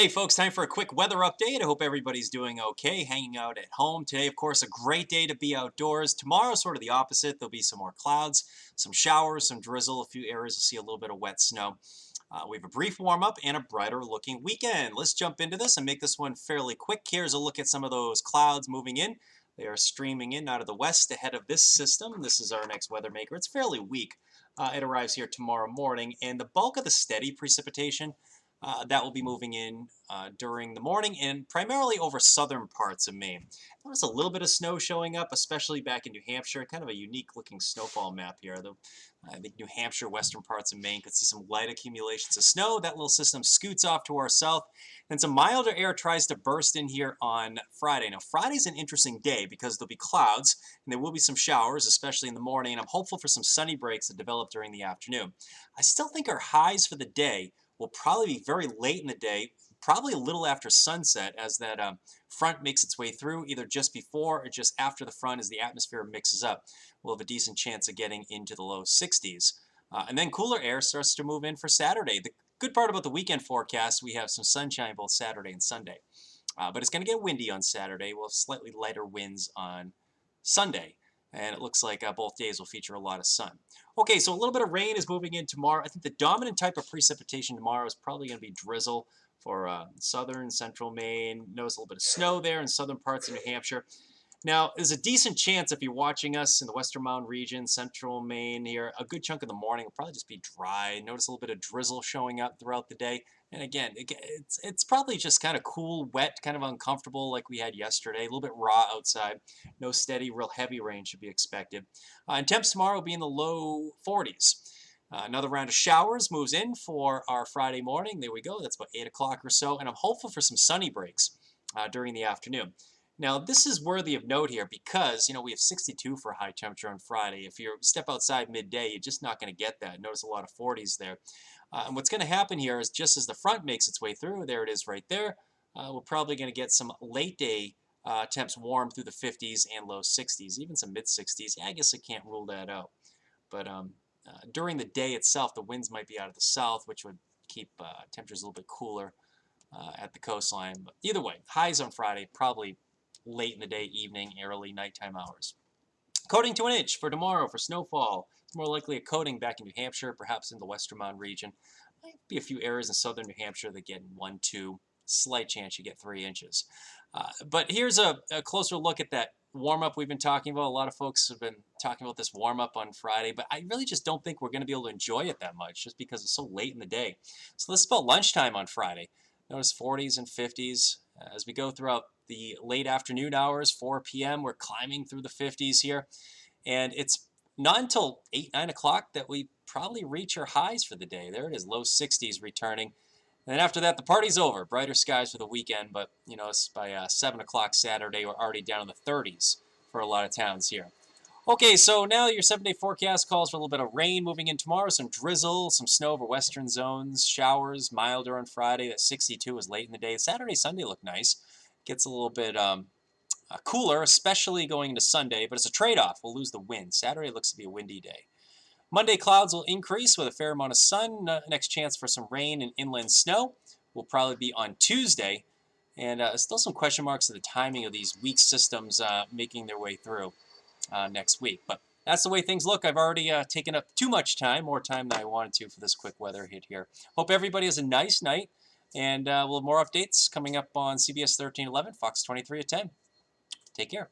Hey folks, time for a quick weather update. I hope everybody's doing okay, hanging out at home. Today, of course, a great day to be outdoors. Tomorrow, sort of the opposite. There'll be some more clouds, some showers, some drizzle. A few areas will see a little bit of wet snow. We have a brief warm-up and a brighter looking weekend. Let's jump into this and make this one fairly quick. Here's a look at some of those clouds moving in. They are streaming in out of the west ahead of this system. This is our next weather maker. It's fairly weak. It arrives here tomorrow morning, and the bulk of the steady precipitation that will be moving in during the morning and primarily over southern parts of Maine. There's a little bit of snow showing up, especially back in New Hampshire. Kind of a unique looking snowfall map here. I think New Hampshire, western parts of Maine could see some light accumulations of snow. That little system scoots off to our south. Then some milder air tries to burst in here on Friday. Now, Friday's an interesting day because there'll be clouds and there will be some showers, especially in the morning. And I'm hopeful for some sunny breaks that develop during the afternoon. I still think our highs for the day will probably be very late in the day, probably a little after sunset as that front makes its way through, either just before or just after the front as the atmosphere mixes up. We'll have a decent chance of getting into the low 60s. And then cooler air starts to move in for Saturday. The good part about the weekend forecast, we have some sunshine both Saturday and Sunday. But it's going to get windy on Saturday. We'll have slightly lighter winds on Sunday. And it looks like both days will feature a lot of sun. Okay, so a little bit of rain is moving in tomorrow. I think the dominant type of precipitation tomorrow is probably going to be drizzle for southern, central Maine. Notice a little bit of snow there in southern parts of New Hampshire. Now, there's a decent chance if you're watching us in the Western Mountain region, central Maine here, a good chunk of the morning will probably just be dry. Notice a little bit of drizzle showing up throughout the day. And again, it's probably just kind of cool, wet, kind of uncomfortable like we had yesterday. A little bit raw outside. No steady, real heavy rain should be expected. And temps tomorrow will be in the low 40s. Another round of showers moves in for our Friday morning. There we go. That's about 8 o'clock or so. And I'm hopeful for some sunny breaks during the afternoon. Now, this is worthy of note here because, we have 62 for high temperature on Friday. If you step outside midday, you're just not going to get that. Notice a lot of 40s there. And what's going to happen here is just as the front makes its way through, there it is right there, we're probably going to get some late day temps warm through the 50s and low 60s, even some mid 60s. Yeah, I guess I can't rule that out. But during the day itself, the winds might be out of the south, which would keep temperatures a little bit cooler at the coastline. But either way, highs on Friday, probably late in the day, evening, early nighttime hours. Coating to an inch for tomorrow for snowfall. It's more likely a coating back in New Hampshire, perhaps in the Western Mountain region. Might be a few areas in southern New Hampshire that get 1, 2, slight chance you get 3 inches. But here's a closer look at that warm-up we've been talking about. A lot of folks have been talking about this warm-up on Friday, but I really just don't think we're going to be able to enjoy it that much just because it's so late in the day. So let's spell lunchtime on Friday. Notice 40s and 50s as we go throughout the late afternoon hours, 4 p.m. We're climbing through the 50s here. And it's not until 8, 9 o'clock that we probably reach our highs for the day. There it is, low 60s returning. And then after that, the party's over. Brighter skies for the weekend, but, it's by 7 o'clock Saturday, we're already down in the 30s for a lot of towns here. Okay, so now your 7-day forecast calls for a little bit of rain moving in tomorrow, some drizzle, some snow over western zones, showers, milder on Friday. That 62 is late in the day. Saturday, Sunday look nice. Gets a little bit cooler, especially going into Sunday, but it's a trade-off. We'll lose the wind. Saturday looks to be a windy day. Monday, clouds will increase with a fair amount of sun. Next chance for some rain and inland snow will probably be on Tuesday. And still some question marks at the timing of these weak systems making their way through next week. But that's the way things look. I've already taken up too much time, more time than I wanted to for this quick weather hit here. Hope everybody has a nice night. And we'll have more updates coming up on CBS 1311, Fox 23 at 10. Take care.